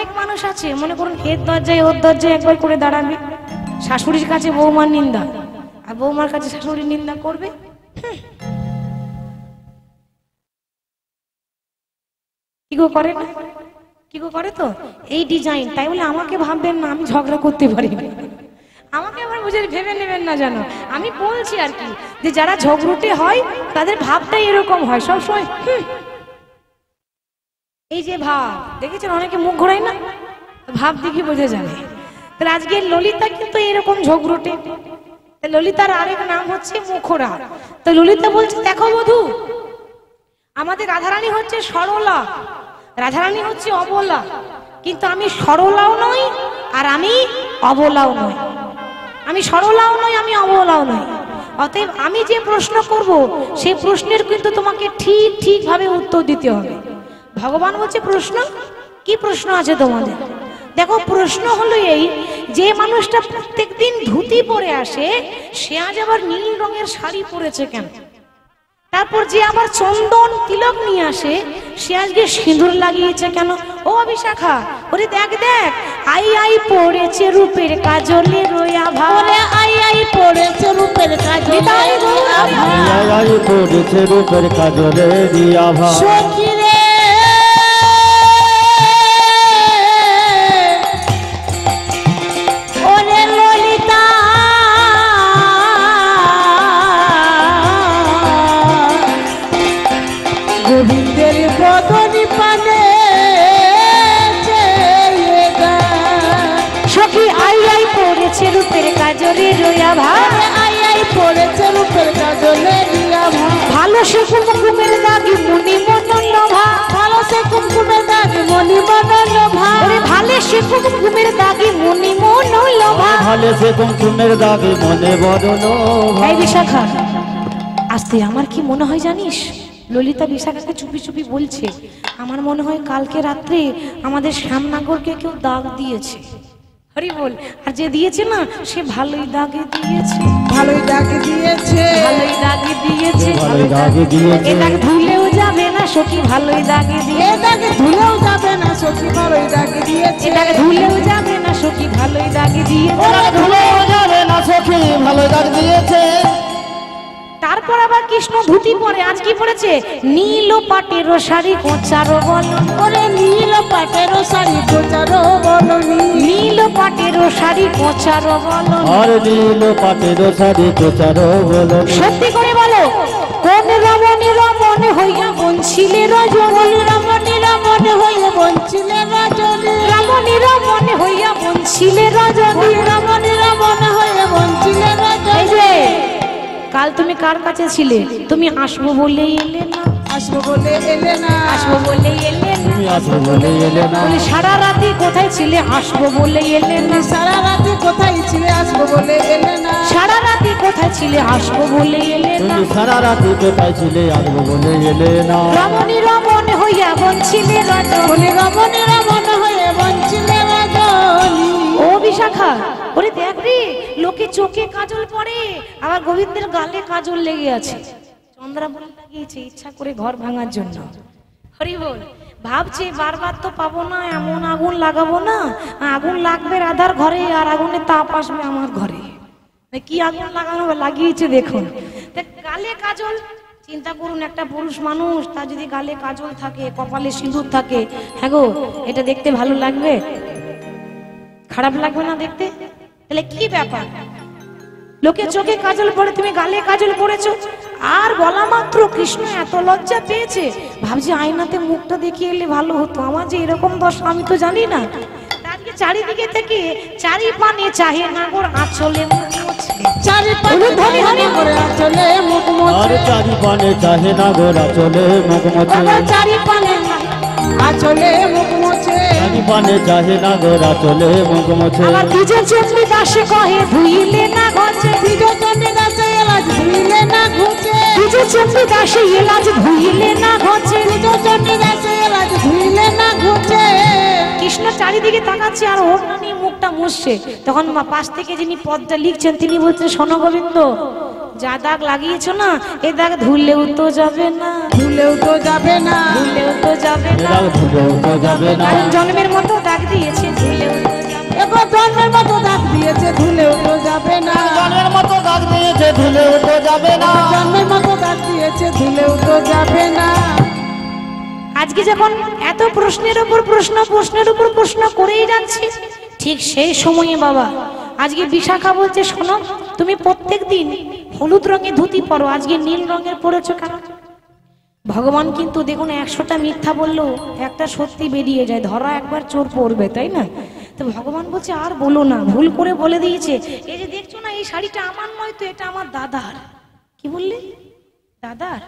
অনেক মানুষ আছে মনে করুন এর দরজায় ওর দরজায় একবার করে দাঁড়াবে, শাশুড়ির কাছে বৌমার নিন্দা আর বৌমার কাছে শাশুড়ির নিন্দা করবে। কি গো করে না? কি গো করে তো এই ডিজাইন। তাই বলে আমাকে ভাববেন না আমি ঝগড়া করতে পারি না, আমাকে আবার বুঝে ভেবে নেবেন না জানো। আমি বলছি আর কি যে যারা ঝগড়ুটে হয় তাদের ভাবটাই এরকম হয় সবসময়। এই যে ভাব দেখেছেন অনেকে মুখ ঘোরায় না, ভাব দেখি বোঝা যাবে। তাহলে আজকে ললিতা কিন্তু এরকম ঝগড়ুটে। ললিতার আরেক নাম হচ্ছে মুখরা। তো ললিতা বলছে দেখো বধূ, আমাদের রাধারানী হচ্ছে সরলা, রাধারানী হচ্ছে অবলা, কিন্তু আমি সরলাও নই আর আমি অবলাও নই, আমি সরলাও নই আমি অবলাও নই। অতএব আমি যে প্রশ্ন করব সেই প্রশ্নের কিন্তু তোমাকে ঠিক ঠিক ভাবে উত্তর দিতে হবে। ভগবান বলছে প্রশ্ন কি? প্রশ্ন আছে তোমাদের? দেখো প্রশ্ন হলো এই, যে মানুষটা প্রত্যেকদিন ধুতি পরে আসে সে আজ আবার নীল রঙের শাড়ি পরেছে কেন? তারপর যে আবার চন্দন তিলক নিয়ে আসে সে আজকে সিঁদুর লাগিয়েছে কেন? ও বিশাখা, ওরে দেখ দেখ, আই আই পড়েছে রূপের কাজলে রোয়া ভারে, আই আই পড়েছে রূপের কাজলে, আই আই পড়েছে রূপের কাজলে রিয়া ভা। সখী রে ওরে ললিতা, গোবিন্দের বদনি পানে সখী আই আই পড়েছে রূপের কাজলে রোয়া ভারে, আই আই পড়েছে রূপের কাজলে রিয়া ভা। ভালো সে কুমকুমের দাগি মনি মনন লোভা, ভালো সে কুমকুমের দাগি মনি মনন লোভা, ওরে ভালো সে কুমকুমের দাগি মনি মনন লোভা, ভালো সে কুমকুমের দাগে মনে বড় লোভা। এই বিশাখা আস্তে, আমার কি মনে হয় জানিস, ললিতা বিশাখাকে চুপি চুপি বলছে আমার মনে হয় কালকে রাত্রে আমাদের শ্যামনগরকে কেউ দাগ দিয়েছে। হরি বল। আর যে দিয়েছে না সে ভালোই দাগে দিয়েছে, ভালোই দাগে দিয়েছে, ভালোই দাগে দিয়েছে, ভালোই দাগে দিয়েছে। এ দাগ ধুলেও যাবে না সখী ভালোই দাগে দিয়ে, এ দাগে ধুলেও যাবে না সখী ভালোই দাগে দিয়েছে, এ দাগে ধুলেও যাবে না সখী ভালোই দাগে দিয়েছে, ওরা ধুলেও যাবে না সখী ভালোই দাগ দিয়েছে। তারপর আবার কৃষ্ণ ধুতি পরে আজ কি পরেছে? নীল পাটের শাড়ি কোঁচারো বলন, ওরে নীল পাটের শাড়ি কোঁচারো বলন, নীল পাটের শাড়ি কোঁচারো বলন, আর নীল পাটের শাড়ি কোঁচারো বলন। সত্যি করে বলো কোন রমণী রমণী হইয়া বঞ্চিলে রজনী, রমণী রমণী হইয়া বঞ্চিলে রজনী, রমণী রমণী হইয়া বঞ্চিলে রজনী, রমণী রমণী হইয়া বঞ্চিলে রজনী। এই যে কাল তুমি কার কাছে ছিলে? তুমি আসবো বলে এলে না, আসবো বলে এলে না, আসবো বলে এলে না, তুমি আসবো বলে এলে না। বলে সারা রাতে কোথায় ছিলে? আসবো বলে এলে না, সারা রাতে কোথায় ছিলে? আসবো বলে এলে না, সারা রাতে কোথায় ছিলে? আসবো বলে এলে না, তুমি সারা রাতি কোথায় ছিলে? আসবো বলে এলে না। রমণী রমণী হইয়া বঞ্চিলে রজনী, রমণী রমণী হইয়া বঞ্চিলে রজনী। ও বিশাখা, ওরে দেখ রে, লোকে চোখে কাজল পরে আবার গোবিন্দের গালে কাজল লেগে আছে, চন্দ্রা বলে লাগিয়েছে ইচ্ছা করে ঘর ভাঙার জন্য। হরি বল। ভাবছে বারবার তো পাবো না, এমন আগুন লাগাবো না, আগুন লাগবে রাধার ঘরে আর আগুনের তাপ আসবে আমার ঘরে। কি আগুন লাগানো লাগিয়েছে দেখুন। গালে কাজল, চিন্তা করুন একটা পুরুষ মানুষ তার যদি গালে কাজল থাকে, কপালে সিঁদুর থাকে, হ্যাঁ গো এটা দেখতে ভালো লাগবে? খারাপ লাগবে না দেখতে? তাহলে কি ব্যাপার? লোকে চোখে কাজল পরে, তুমি গালে কাজল পরেছো। আর বলা মাত্র কৃষ্ণ এত লজ্জা পেয়েছে, ভাবছি আয়নাতে মুখটা দেখিয়ে এলে ভালো হতো, আমার যে এরকম দশা আমি তো জানি না। আজকে চারিদিকে থেকে চারি পানে চাহে নাগর আঁচলে মুখ মোছে, চারি পানে ধরে হরি করে আঁচলে মুখ মোছে, আর চারি পানে চাহে নাগর আঁচলে মুখ মোছে, চারি পানে আঁচলে মুখ মোছে, চারি পানে চাহে নাগর আঁচলে মুখ মোছে। আবার দ্বিজ চন্ডী দাসে কহে ধুইলে না ঘষে, দ্বিজ চন্ডী দাসে এলাজ ধুইলে না ঘষে, দ্বিজ চন্ডী দাসে এলাজ ধুইলে না ঘষে, দ্বিজ চন্ডী দাসে এলাজ ধুইলে না ঘষে। কৃষ্ণ চারিদিকে তাকাচ্ছে আর ওর নিয়ে মুখটা মুছছে। তখন পাশ থেকে যিনি পদটা লিখছেন তিনি বলছেন শোনো গোবিন্দ, যা দাগ লাগিয়েছো না এ দাগ ধুলেও তো যাবে না, ভুলেও তো যাবে না, ধুলেও তো যাবে এ না, দাগ ধুলেও তো যাবে না। কারণ জন্মের মতো দাগ দিয়েছে ধুলেও তো যাবে না। এবার জন্মের মতো দাগ দিয়েছে ধুলেও তো যাবে না, জলের মতো দাগ দিয়েছে ধুলেও তো যাবে না। জন্মের মতো দাগ দিয়েছে ধুলেও তো যাবে না। আজকে যখন এত প্রশ্নের উপর প্রশ্ন, প্রশ্নের উপর প্রশ্ন করেই যাচ্ছি, ঠিক সেই সময়ে বাবা আজকে বিশাখা বলছে শোনো, তুমি প্রত্যেক দিন হলুদ রঙের ধুতি পরো, আজকে নীল রঙের পরেছো কেন? ভগবান কিন্তু দেখুন 100টা মিথ্যা বললো একটা সত্যি বেরিয়ে যায়, ধরা একবার চোর পড়বে, তাই না? তো ভগবান বলছে আর বলো না, ভুল করে বলে দিয়েছে। এই যে দেখছো না এই শাড়িটা আমার নয় তো, এটা আমার দাদার। কি বললে? দাদার?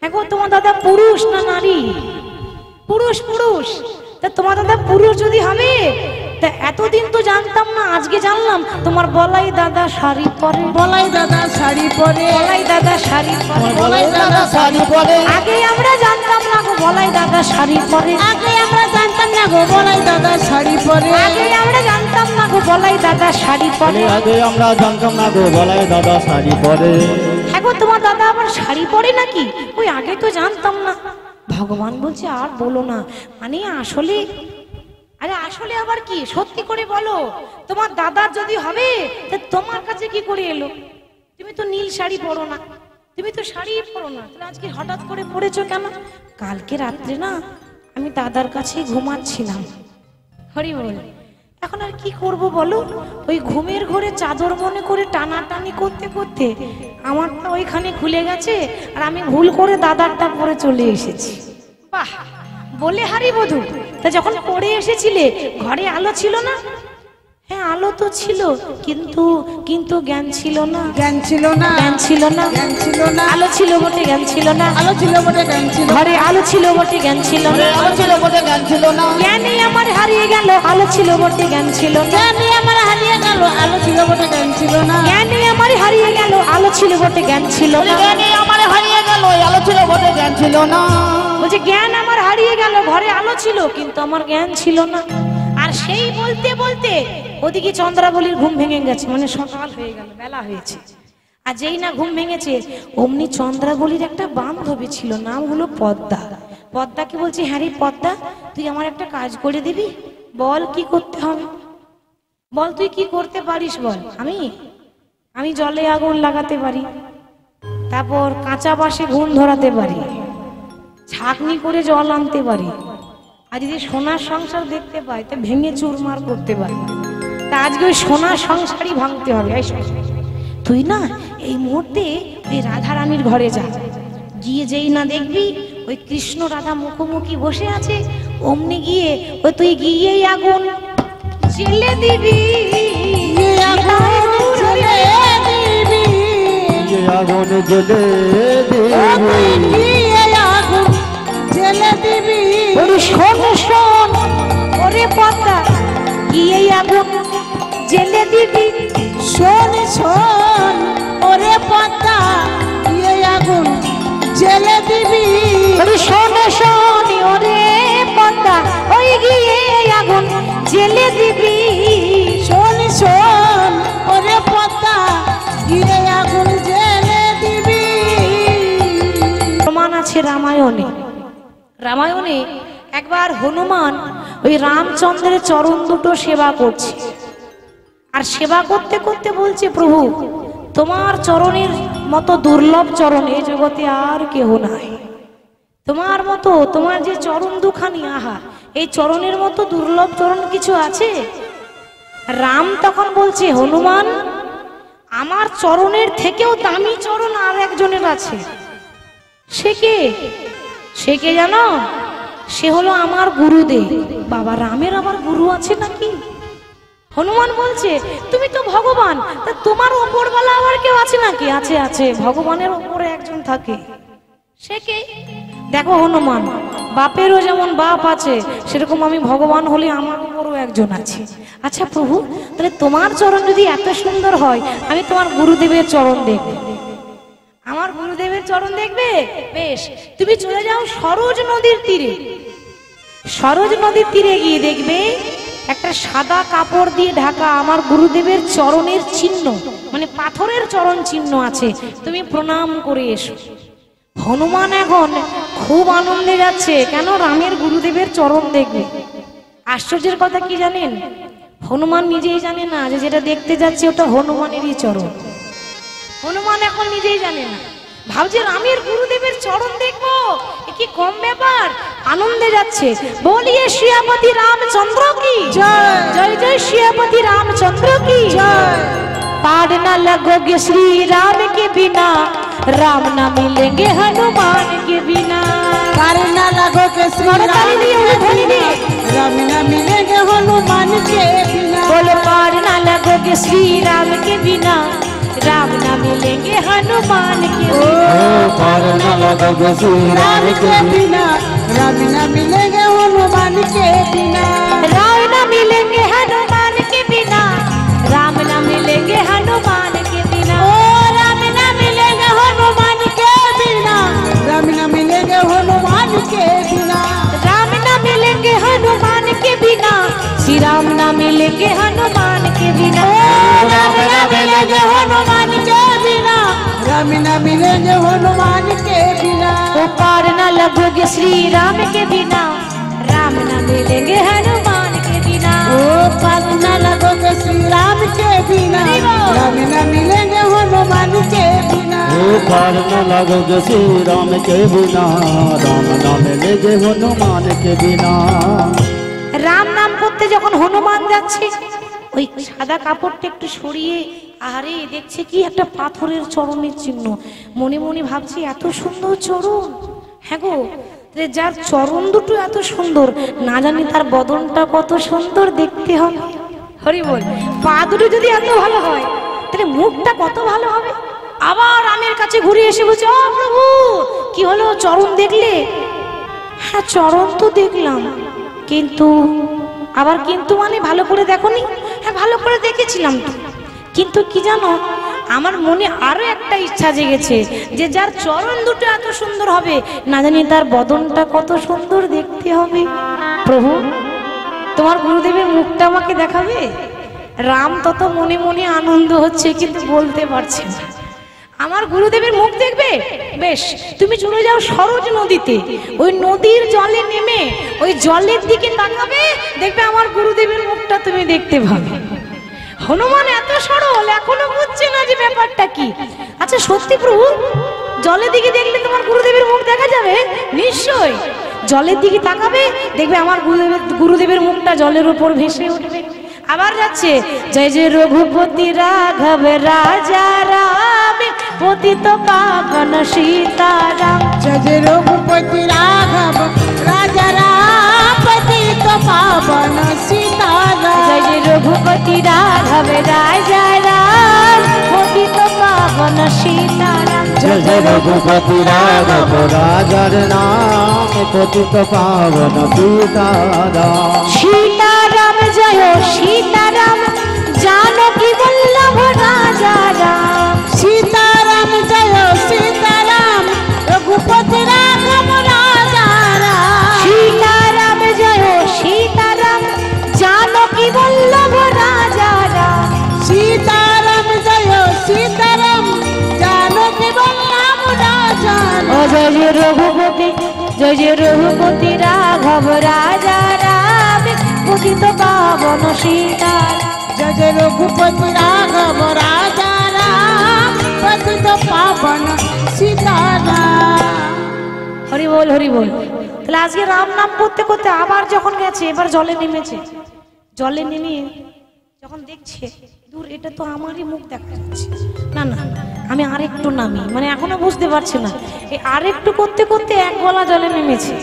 হ্যাঁ গো, তোমার দাদা পুরুষ না নারী? পুরুষ। পুরুষ তা তোমার দাদা পুরুষ যদি হবে তা এতদিন তো জানতাম না, আজকে জানলাম তোমার বলাই দাদা শাড়ি পরে, বলাই দাদা শাড়ি পরে, বলাই দাদা শাড়ি পরে, বলাই দাদা শাড়ি পরে। আগে আমরা জানতাম না গো বলাই দাদা শাড়ি পরে, আগে আমরা জানতাম না গো বলাই দাদা শাড়ি পরে, আগে আমরা জানতাম না গো বলাই দাদা শাড়ি পরে। আগে আমরা জানতাম না গো বলাই দাদা শাড়ি পরে। হ্যাঁ গো, তোমার দাদা আবার শাড়ি পরে নাকি? ওই আগে তো জানতাম না। ভগবান বলছে আর বলো না, মানে আসলে, আরে আসলে আবার কি, সত্যি করে বলো, তোমার দাদার যদি হবে তা তোমার কাছে কি করে এলো? তুমি তো নীল শাড়ি পরো না, তুমি তো শাড়ি পরো না, তাহলে আজকে হঠাৎ করে পরেছো কেন? কালকে রাত্রে না আমি দাদার কাছেই ঘুমাচ্ছিলাম, হরি বল। এখন আর কি করব বলো, ওই ঘুমের ঘরে চাদর মনে করে টানাটানি করতে করতে আমারটা ওইখানে খুলে গেছে, আর আমি ভুল করে দাদারটা পরে চলে এসেছি। বাহ, বলে হারি বধূ, তা যখন পড়ে এসেছিলে ঘরে আলো ছিল না? হ্যাঁ আলো তো ছিল, কিন্তু কিন্তু জ্ঞান ছিল না, জ্ঞান ছিল না, জ্ঞান ছিল না, জ্ঞান ছিল না, আলো ছিল বটে জ্ঞান ছিল না, আলো ছিল বটে জ্ঞান ছিল, ঘরে আলো ছিল বটে জ্ঞান ছিল না, আলো ছিল বটে জ্ঞান ছিল না। জ্ঞানী আমার হারিয়ে গেল, আলো ছিল বটে জ্ঞান ছিল না, জ্ঞানী আমার হারিয়ে গেল, আলো ছিল বটে জ্ঞান ছিল না, জ্ঞানী আমার হারিয়ে গেল, আলো ছিল বটে জ্ঞান ছিল না, জ্ঞানী আমার হারিয়ে গেল, আলো ছিল বটে জ্ঞান ছিল না। বলছে জ্ঞান আমার হারিয়ে গেল, ঘরে আলো ছিল কিন্তু আমার জ্ঞান ছিল না। আর সেই বলতে বলতে ওদিকে চন্দ্রাবলীর ঘুম ভেঙে গেছে, মানে সকাল হয়ে গেল, বেলা হয়েছে। আর যেই না ঘুম ভেঙেছে অমনি চন্দ্রাবলীর একটা বান্ধবী ছিল, নাম হলো পদ্মা। পদ্মাকে বলছে হ্যাঁ রে পদ্মা, তুই আমার একটা কাজ করে দিবি, বল কি করতে হবে, বল তুই কি করতে পারিস বল। আমি জলে আগুন লাগাতে পারি, তারপর কাঁচা বাঁশে ঘুম ধরাতে পারি, ছাঁকনি করে জল আনতে পারি, আর যদি সোনার সংসার দেখতে পাই তা ভেঙে চুরমার করতে পারি। তা আজকে ওই সোনার সংসারই ভাঙতে হবে। এই শোন, তুই না এই মুহূর্তে ওই রাধা রানীর ঘরে যা, গিয়ে যেই না দেখবি ওই কৃষ্ণ রাধা মুখোমুখি বসে আছে, অমনি গিয়ে ওই তুই গিয়েই আগুন জ্বেলে দিবি, আগুন জ্বেলে দিবি, আগুন জ্বলে দিবি, আগুন জ্বেলে দিবি, ওরে শোন শোন ওরে পদ্মা, গিয়েই আগুন জ্বেলে দিবি, শোন শোন ওরে পদ্মা, ইয়ে আগুন জ্বেলে দিবি, ওরে শোন শোন ওরে পদ্মা, ওই গিয়ে আগুন জ্বেলে দিবি, শোন শোন ওরে পদ্মা, ইয়ে আগুন জ্বেলে দিবি। প্রমাণ আছে রামায়ণে। রামায়ণে একবার হনুমান ওই রামচন্দ্রের চরণ দুটো সেবা করছে, আর সেবা করতে করতে বলছে প্রভু তোমার চরণের মতো দুর্লভ চরণ এই জগতে আর কেহ নাই, তোমার মতো, তোমার যে চরণ দুখানি, আহা, এই চরণের মতো দুর্লভ চরণ কিছু আছে? রাম তখন বলছে হনুমান আমার চরণের থেকেও দামি চরণ আর একজনের আছে। সে কে? সে কে জানো? সে হলো আমার গুরুদেব। বাবা, রামের আবার গুরু আছে নাকি? হনুমান বলছে তুমি তো ভগবান, তা তোমার ওপরওয়ালা আবার কেউ আছে নাকি? আছে আছে, ভগবানের ওপরে একজন থাকে। সে কে? দেখো হনুমান, বাপেরও যেমন বাপ আছে সেরকম আমি ভগবান হলে আমার উপরও একজন আছে। আচ্ছা প্রভু, তাহলে তোমার চরণ যদি এত সুন্দর হয় আমি তোমার গুরুদেবের চরণ দেখব। আমার গুরুদেবের চরণ দেখবে? বেশ, তুমি চলে যাও সরোজ নদীর তীরে। সরোজ নদীর তীরে গিয়ে দেখবে একটা সাদা কাপড় দিয়ে ঢাকা আমার গুরুদেবের চরণের চিহ্ন, মানে পাথরের চরণ চিহ্ন আছে, তুমি প্রণাম করে এসো। হনুমান এখন খুব আনন্দে যাচ্ছে, কেন? রামের গুরুদেবের চরণ দেখবে। আশ্চর্যের কথা কি জানেন? হনুমান নিজেই জানে না যে যেটা দেখতে যাচ্ছে ওটা হনুমানেরই চরণ। হনুমান এখন নিজেই জানে না, ভাবছে রামের গুরুদেবের চরণ দেখবো, এ কি কম ব্যাপার, আনন্দে যাচ্ছে। বলিয়ে শ্রীপতি রামচন্দ্র কি জয়। জয় জয় শ্রীপতি রামচন্দ্র কি জয়। पार न लगोगे श्री राम के बिना, राम न मिलेंगे हनुमान के बिना। पार न लगोगे श्री करताली राम दिए, के उधरी दिए। बिना, राम न मिलेंगे हनुमान के बिना। बोलो पार न लगोगे श्री राम के बिना, राम न मिलेंगे हनुमान के ओ बिना। पार न लगोगे श्री राम के बिना, राम न मिलेंगे हनुमान के बिना। राम न मिलेंगे हनुमान के बिना, राम न मिलेंगे हनुमान के बिना। ओ राम न मिलेंगे हनुमान के बिना, राम न मिलेंगे हनुमान के बिना। राम न मिलेंगे हनुमान के बिना, श्री राम न मिलेंगे हनुमान के बिना। राम न मिलेंगे हनुमान के बिना, राम न मिलेंगे हनुमान के बिना। ओ पार न लगोगे श्री राम के बिना, राम न मिलेंगे हनुमान के बिना। ओ पार न लगोगे श्री राम के बिना, राम न मिलेंगे हनुमान के बिना। ओ पार न लगोगे श्री राम के बिना, राम न मिलेंगे हनुमान के बिना। রাম নাম করতে যখন হনুমান যাচ্ছে, ওই সাদা কাপড়টা একটু সরিয়ে, আরে দেখছে কি একটা পাথরের চরণের চিহ্ন। মনে মনে ভাবছি এত সুন্দর চরণ, হ্যাঁ গো, তাহলে যার চরণ দুটো এত সুন্দর, না জানি তার বদনটা কত সুন্দর দেখতে হবে। হরি বল। পা দুটো যদি এত ভালো হয়, তাহলে মুখটা কত ভালো হবে। আবার রামের কাছে ঘুরে এসে বলছে, ও প্রভু, কি হলো, চরণ দেখলে? হ্যাঁ চরণ তো দেখলাম, কিন্তু আবার কিন্তু মানে ভালো করে দেখোনি? হ্যাঁ ভালো করে দেখেছিলাম তো, কিন্তু কি জানো, আমার মনে আরো একটা ইচ্ছা জেগেছে যে যার চরণ দুটো এত সুন্দর হবে, না জানি তার বদনটা কত সুন্দর দেখতে হবে। প্রভু, তোমার গুরুদেবের মুখটা আমাকে দেখাবে? রাম তত মনে মনে আনন্দ হচ্ছে, কিন্তু বলতে পারছে না। আমার গুরুদেবের মুখ দেখবে? বেশ, তুমি চলে যাও সরোজ নদীতে, ওই নদীর জলে নেমে ওই জলের দিকে তাকাবে, দেখবে আমার গুরুদেবের মুখটা তুমি দেখতে পাবে। হনুমান এত সরল, এখনো বুঝছে না যে ব্যাপারটা কি। আচ্ছা সত্যি প্রভু, জলের দিকে দেখলে তোমার গুরুদেবের মুখ দেখা যাবে? নিশ্চয়, জলের দিকে তাকাবে, দেখবে আমার গুরুদেবের মুখটা জলের উপর ভেসে উঠবে। আবার যাচ্ছে, জয় জয় রঘুপতি রাঘব রাজা রাম, পতিত পাবন সীতারাম। जय जय रघुपति राघव राजा राम, पतित पावन सीताराम। जय जय रघुपति राघव राजा राम, पतित पावन सीताराम। जय जय रघुपति राघव राजर नाम, पतित पावन सीताराम। सीताराम जय सीताराम, जानकी वल्लभ राजा राम। सीताराम जय सीताराम, रघुपति राघव राजा राम। सीताराम जय सीताराम, जानकी वल्लभ राजा राम। सीताराम जय सीताराम, जानकी वल्लभ राजा राम। ओ जय जय रघुपति, जय जय रघुपति राघव राजा राम, पतित पावन सीताराम। जय जय रघुपति राघव राजा राम, पतित पावन सीताराम। হরি বল হরি বল। তাহলে আজকে রাম নাম করতে করতে আবার যখন গেছে, এবার জলে নেমেছে। জলে নেমে যখন দেখছে দূর, এটা তো আমারই মুখ দেখা যাচ্ছে, না না আমি আরেকটু নামি, মানে এখনো বুঝতে পারছে না। এই আরেকটু করতে করতে এক গলা জলে নেমেছে।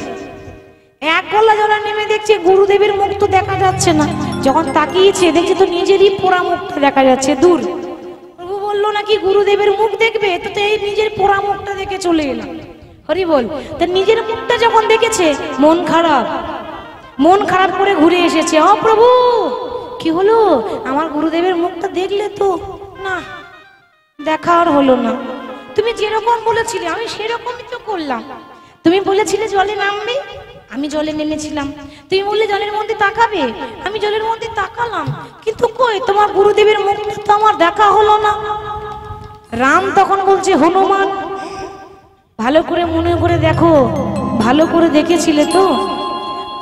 এক গলা জলে নেমে দেখছে গুরুদেবের মুখ তো দেখা যাচ্ছে না। যখন তাকিয়েছে দেখছে তো নিজেরই পোড়া মুখটা দেখা যাচ্ছে দূর। প্রভু বললো নাকি গুরুদেবের মুখ দেখবে, তো এই নিজের পোড়া মুখটা দেখে চলে এলাম। হরি বল। তা নিজের মুখটা যখন দেখেছে, মন খারাপ, মন খারাপ করে ঘুরে এসেছে। ও প্রভু, কি হলো, আমার গুরুদেবের মুখটা দেখলে তো? না, দেখা আর হলো না। তুমি যেরকম বলেছিলে আমি সেরকমই তো করলাম। তুমি বলেছিলে জলে নামবে, আমি জলে নেমেছিলাম। তুমি বললে জলের মধ্যে তাকাবে, আমি জলের মধ্যে তাকালাম, কিন্তু কই তোমার গুরুদেবের মুখ তো আমার দেখা হলো না। রাম তখন বলছে, হনুমান ভালো করে মনে করে দেখো, ভালো করে দেখেছিলে তো?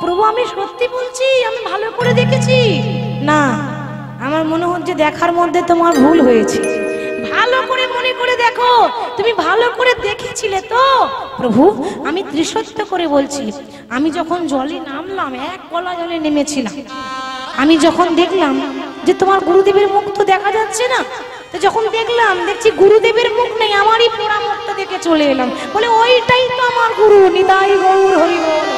প্রভু আমি সত্যি বলছি, আমি ভালো করে দেখেছি। না, আমার মনে হচ্ছে দেখার মধ্যে তোমার ভুল হয়েছে। ভালো করে মনে করে দেখো, তুমি ভালো করে দেখেছিলে তো? প্রভু আমি ত্রিসত্য করে বলছি, আমি যখন জলে নামলাম, এক গলা জলে নেমেছিলাম, আমি যখন দেখলাম যে তোমার গুরুদেবের মুখ তো দেখা যাচ্ছে না, তো যখন দেখলাম দেখছি গুরুদেবের মুখ নেই, আমারই পোড়া মুখটা দেখে চলে এলাম, বলে ওইটাই তো আমার গুরু, নিতাই গৌর হরি বল।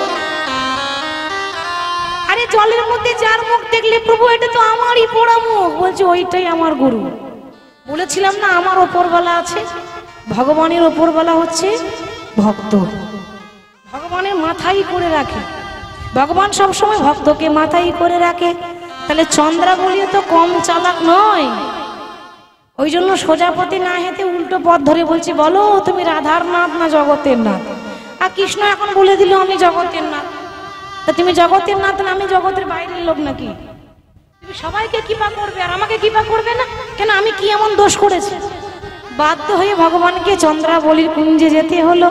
আরে জলের মধ্যে যার মুখ দেখলে প্রভু এটা তো আমারই পোড়া মুখ, বলছে ওইটাই আমার গুরু। বলেছিলাম না আমার ওপরওয়ালা আছে, ভগবানের ওপরওয়ালা হচ্ছে ভক্ত, ভগবানের মাথায় করে রাখে, ভগবান সবসময় ভক্তকে মাথায় করে রাখে। তাহলে চন্দ্রাবলী তো কম চালাক নয়, ওই জন্য সোজা পথে না হেঁটে উল্টো পথ ধরে বলছি, বলো তুমি রাধার নাথ না জগতের নাথ? আর কৃষ্ণ এখন বলে দিল আমি জগতের নাথ। তা তুমি জগতের নাথ না, আমি জগতের বাইরের লোক নাকি? তুমি সবাইকে কৃপা করবে আর আমাকে কৃপা করবে না কেন? আমি কি এমন দোষ করেছি? বাধ্য হয়ে ভগবানকে চন্দ্রাবলীর কুঞ্জে যেতে হলো।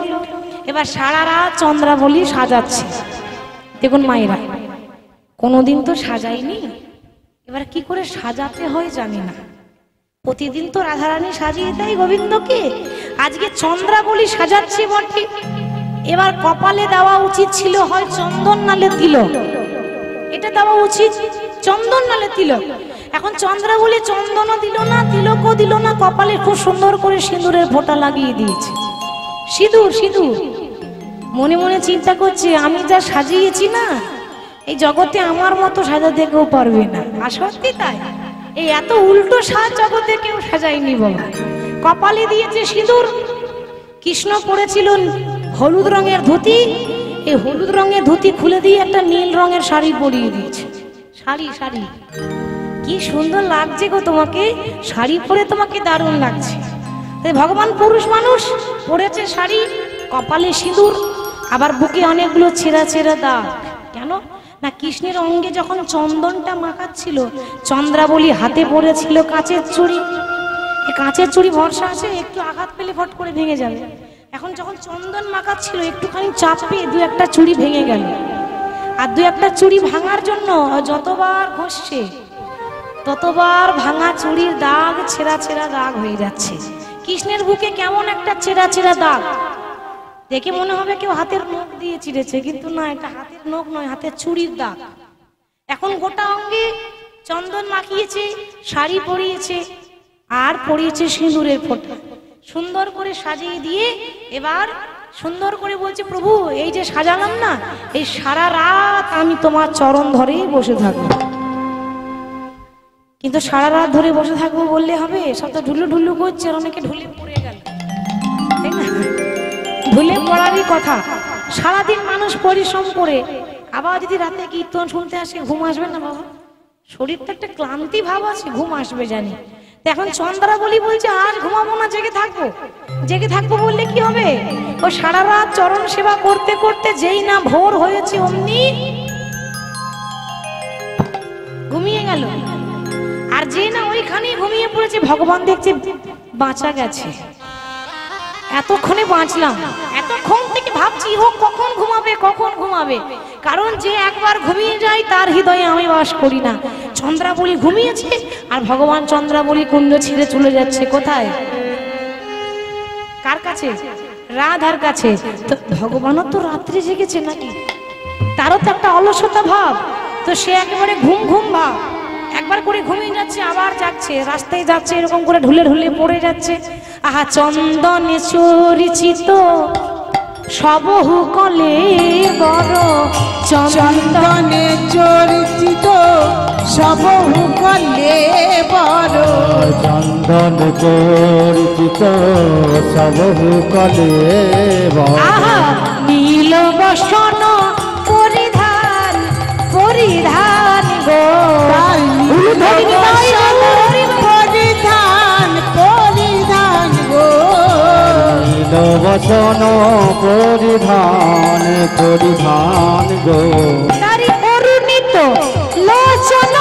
এবার সারা রাত চন্দ্রাবলী সাজাচ্ছে। দেখুন মায়েরা, কোনোদিন তো সাজাইনি, এবার কি করে সাজাতে হয় জানি না। প্রতিদিন তো রাধারানী সাজিয়ে দেয় গোবিন্দকে, আজকে চন্দ্রাবলী সাজাচ্ছে বটে। এবার কপালে দেওয়া উচিত ছিল হয় চন্দন নালে তিলক, এটা দেওয়া উচিত, চন্দন নালে তিলক। এখন চন্দ্রাবলী চন্দনও দিল না, তিলকও দিল না, কপালে খুব সুন্দর করে সিঁদুরের ফোঁটা লাগিয়ে দিয়েছে। সিঁদুর সিঁদুর মনে মনে চিন্তা করছে, আমি যা সাজিয়েছি না, এই জগতে আমার মতো সাজাতে কেউ পারবে না। আর সত্যি তাই, এই এত উল্টো সাজ জগতে কেউ সাজায়নি বাবা। কপালে দিয়েছে সিঁদুর, কৃষ্ণ পরেছিল হলুদ রঙের ধুতি, এই হলুদ রঙের ধুতি খুলে দিয়ে একটা নীল রঙের শাড়ি পরিয়ে দিয়েছে। শাড়ি শাড়ি কি সুন্দর লাগছে গো তোমাকে, শাড়ি পরে তোমাকে দারুণ লাগছে। ভগবান পুরুষ মানুষ, পরেছে শাড়ি, কপালে সিঁদুর, আবার বুকে অনেকগুলো ছেঁড়া ছেঁড়া দাগ। কেন না, কৃষ্ণের অঙ্গে যখন চন্দনটা মাখাচ্ছিল, চন্দ্রাবলী হাতে পড়েছিল কাঁচের চুড়ি। এই কাঁচের চুড়ি ভরসা আছে, একটু আঘাত পেলে ফট করে ভেঙে যাবে। এখন যখন চন্দন মাখাচ্ছিল, একটুখানি চাপ পেয়ে দু একটা চুড়ি ভেঙে গেল। আর দু একটা চুড়ি ভাঙার জন্য যতবার ঘষছে, ততবার ভাঙা চুড়ির দাগ, ছেঁড়া ছেঁড়া দাগ হয়ে যাচ্ছে। কৃষ্ণের বুকে কেমন একটা ছেঁড়া ছেঁড়া দাগ, দেখে মনে হবে কেউ হাতের নখ দিয়ে চিড়েছে, কিন্তু না, এটা হাতের নখ নয়, হাতের চুড়ির দাগ। এখন গোটা অঙ্গে চন্দন মাখিয়েছে, শাড়ি পরিয়েছে, আর পরিয়েছে সিঁদুরের ফোঁটা। সুন্দর করে সাজিয়ে দিয়ে এবার সুন্দর করে বলছে, প্রভু এই যে সাজালাম না, এই সারা রাত আমি তোমার চরণ ধরেই বসে থাকবো। কিন্তু সারা রাত ধরে বসে থাকবো বললে হবে? সব তো ঢুলু ঢুলু করছে, আর অনেকে ঢুলে পড়ে গেল, তাই না? ঢুলে পড়ারই কথা। সারাদিন মানুষ পরিশ্রম করে আবার যদি রাতে কীর্তন শুনতে আসে, ঘুম আসবে না বাবা? শরীরটা একটা ক্লান্তি ভাব আছে, ঘুম আসবে জানি। এখন চন্দ্রাবলী বলছে আজ ঘুমাবো না, জেগে থাকবো। জেগে থাকবো বললে কি হবে? ও সারা রাত চরণ সেবা করতে করতে যেই না ভোর হয়েছে অমনি ঘুমিয়ে গেল। আর যে না ওইখানেই ঘুমিয়ে পড়েছে, ভগবান দেখছে বাঁচা গেছে, এতক্ষণে বাঁচলাম। এতক্ষণ থেকে ভাবছি হোক কখন ঘুমাবে, কখন ঘুমাবে। কারণ যে একবার ঘুমিয়ে যায় তার হৃদয়ে আমি বাস করি না। চন্দ্রাবলী ঘুমিয়েছে, আর ভগবান চন্দ্রাবলী কুণ্ড ছিঁড়ে চলে যাচ্ছে কোথায়? কার কাছে? রাধার কাছে। তো ভগবানও তো রাত্রে জেগেছে নাকি? তারও তো একটা অলসতা ভাব, তো সে একেবারে ঘুম ঘুম ভাব। একবার করে ঘুমিয়ে যাচ্ছে, আবার যাচ্ছে, রাস্তায় যাচ্ছে, এরকম করে ঢুলে ঢুলে পড়ে যাচ্ছে। আহা চন্দনে চরিচিত সবহু কলে বড়, চন্দনে চরিচিত সবহু কলে বড়, চন্দন চরিচিত সবহু কলে বড়। আহা নীল বসন পরিধান পরিধান গো, পরিধান পরিধান গো, নীল বসন পরিধান পরিধান গো। তারি অরুণিত লোচন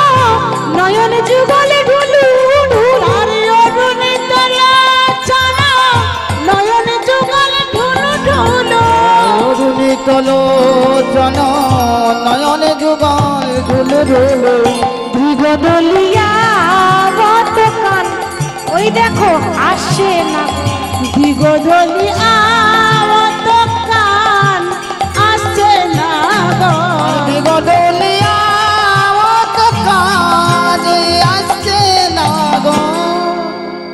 দিগদলিয়া বত কান, ওই দেখো আসছে না দিগদলি আওয়াত কান আসছে না গো দিগদলিয়া আওয়াত কান আসছে না গো।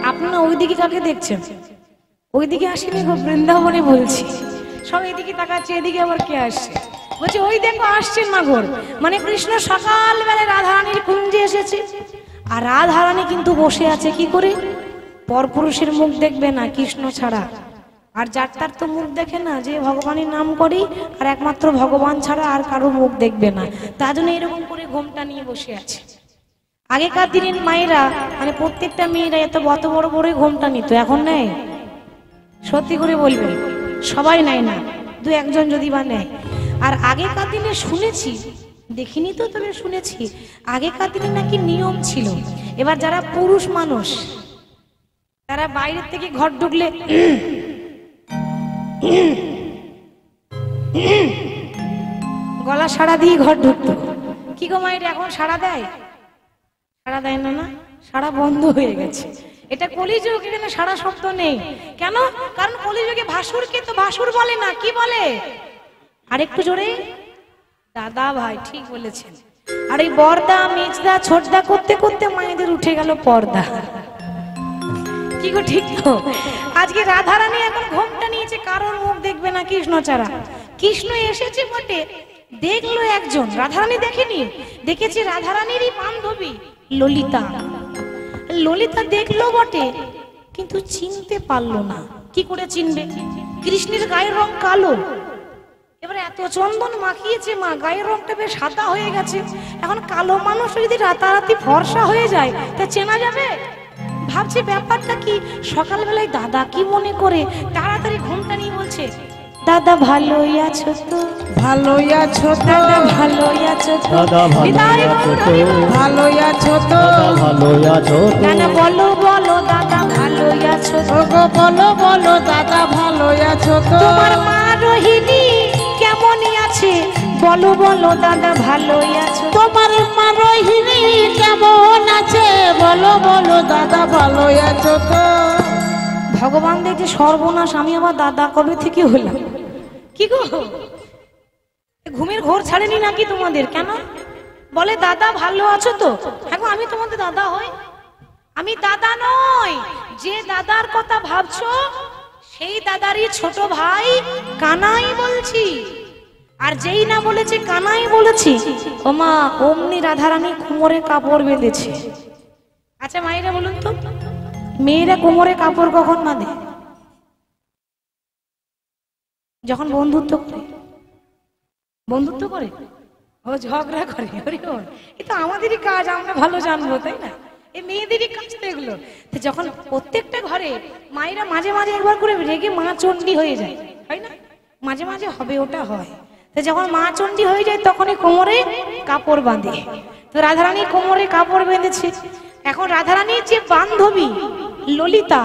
আপনারা ওইদিকে কাকে দেখছেন? ওইদিকে আসেনি গো, বৃন্দাবনে বলছি। সব এদিকে তাকাচ্ছে, এদিকে আবার কে আসছে? বলছে ওই দেখো আসছেন মাগর। মানে কৃষ্ণ সকালবেলায় রাধারানীর কুঞ্জে এসেছে, আর রাধারানী কিন্তু বসে আছে কি করে? পরপুরুষের মুখ দেখবে না কৃষ্ণ ছাড়া, আর যার তার তো মুখ দেখে না, যে ভগবানের নাম করি আর একমাত্র ভগবান ছাড়া আর কারো মুখ দেখবে না, তার জন্য এরকম করে ঘোমটা নিয়ে বসে আছে। আগেকার দিনের মায়েরা মানে প্রত্যেকটা মেয়েরা এত বড় বড় বড় ঘোমটা নিত, এখন নেয়? সত্যি করে বলবেন, সবাই নেয় না, দু একজন যদি বা নেয়। আর আগেকার দিনে শুনেছি, দেখিনি তো, তবে শুনেছি আগেকার দিনে নাকি নিয়ম ছিল, এবার যারা পুরুষ মানুষ তারা বাইরের থেকে ঘর ঢুকলে গলা সাড়া দিয়ে ঘর ঢুকতো। কি গো মায়ের এখন সাড়া দেয়? সাড়া দেয় না, না সাড়া বন্ধ হয়ে গেছে। এটা কলিযুগ, এখানে সাড়া শব্দ নেই। কেন? কারণ কলিযুগে ভাসুরকে তো ভাসুর বলে না, কি বলে? আরেকটু জোরে, দাদা ভাই, ঠিক বলেছেন। আর এই বর্দা মেজদা ছোটদা করতে করতে মায়েদের উঠে গেল পর্দা। কি গো, ঠিক তো? আজকে রাধারানী এখন ঘোমটা নিয়েছে, কারোর মুখ দেখবে না কৃষ্ণ ছাড়া। কৃষ্ণ এসেছে বটে, দেখলো একজন, রাধারানী দেখেনি, দেখেছে রাধারানীরই বান্ধবী ললিতা। ললিতা দেখলো বটে, কিন্তু চিনতে পারলো না। কি করে চিনবে? কৃষ্ণের গায়ের রং কালো, এবারে এত চন্দন মাখিয়েছে মা, গায়ের রংটা বেশ সাদা হয়ে গেছে। এখন কালো মানুষ যদি রাতারাতি ফর্সা হয়ে যায় তা চেনা যাবে? ভাবছে ব্যাপারটা কি। সকালবেলায় দাদা কি মনে করে তাড়াতাড়ি ঘুমটা নিয়ে বলছে, দাদা ভালোই আছো তো? ভালোই আছো তো? দাদা ভালোই আছো তো? দাদা ভালোই আছো তো? ভালোই আছো তো? দাদা ভালোই আছো তো? না না, বলো বলো দাদা ভালোই আছো তো? ওগো বলো বলো দাদা ভালোই আছো তো? তোমার মা রোহিণী কেমন আছে? বলো বলো দাদা ভালোই আছো? তোমার মা রোহিণী কেমন আছে? বলো বলো দাদা ভালোই আছো তো? ভগবান দেখছে সর্বনাশ, আমি আবার দাদা কবে থেকে হলাম। কি গো, ঘুমের ঘোর ছাড়েনি নাকি তোমাদের? কেন বলে দাদা ভালো আছো তো? এখন আমি তোমাদের দাদা হই? আমি দাদা নই। যে দাদার কথা ভাবছো সেই দাদারই ছোট ভাই কানাই বলছি। আর যেই না বলেছে কানাই বলেছি, ও মা অমনি রাধারানী কোমরে কাপড় বেঁধেছে। আচ্ছা মায়েরা বলুন তো, মেয়েরা কোমরে কাপড় কখন বাঁধে? যখন বন্ধুত্ব করে। বন্ধুত্ব করে, ও ঝগড়া করে। এ তো আমাদেরই কাজ, আমরা ভালো জানবো, তাই না? এই মেয়েদেরই কাজ তো এগুলো। তো যখন প্রত্যেকটা ঘরে মায়েরা মাঝে মাঝে একবার করে রেগে মা চণ্ডী হয়ে যায়, হয় না? মাঝে মাঝে হবে, ওটা হয়। তো যখন মা চণ্ডী হয়ে যায় তখনই কোমরে কাপড় বাঁধে। তো রাধারানী কোমরে কাপড় বেঁধেছে। এখন রাধারানীর যে বান্ধবী ললিতা,